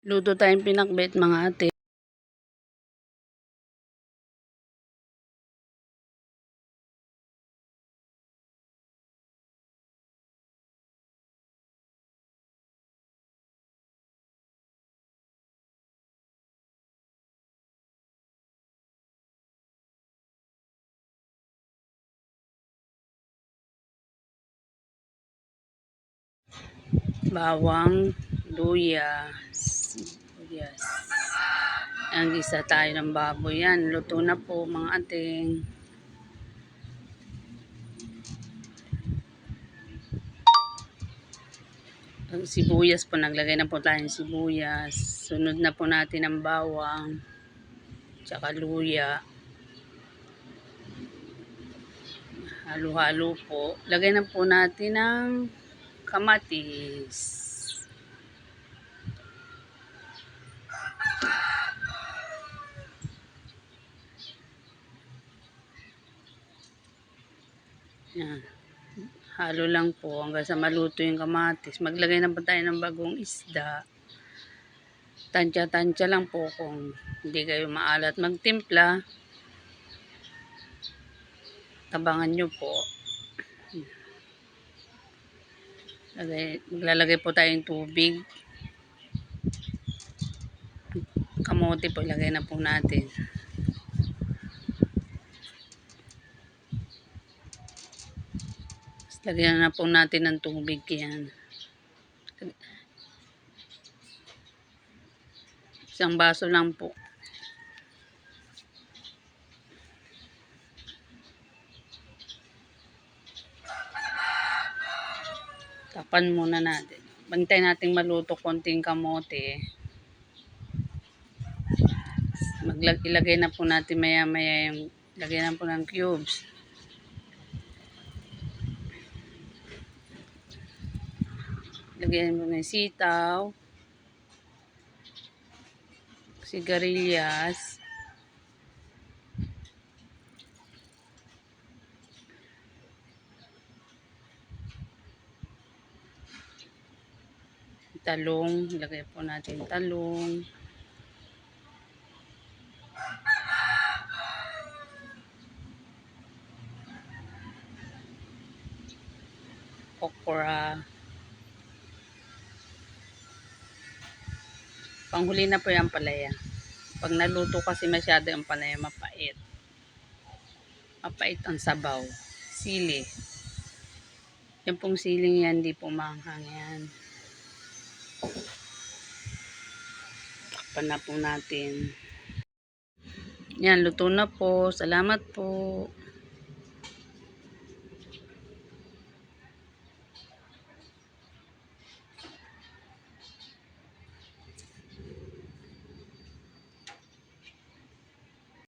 Luto tayong pinakbet mga ate. Bawang, luya, sibuyas. Ang isa tayo ng baboy yan. Luto na po mga ating. Ang sibuyas po, naglagay na po tayong sibuyas. Sunod na po natin ang bawang, tsaka luya. Halo-halo po. Lagay na po natin ang kamatis. Yan. Halo lang po hanggang sa maluto yung kamatis. Maglagay na po tayo ng bagong isda. Tansya-tansya lang po kung hindi kayo maalat magtimpla. Tabangan nyo po. Maglalagay po tayong tubig. Kamote po ilagay na po natin. Lagyan na po natin ng tubig yan. Isang baso lang po. Tapan muna natin. Bantay nating maluto konting kamote. Ilagay na po natin maya-maya yung lagay na po ng cubes. Lagyan mo ng sitaw, sigarilyas, talong, lagay po natin talong, okra. Panghuli na po yung palaya. Pag naluto kasi masyado yung palaya, mapait. Mapait ang sabaw. Sili. Yung pong siling yan, di po maanghang yan. Takpan na po natin. Yan, luto na po. Salamat po.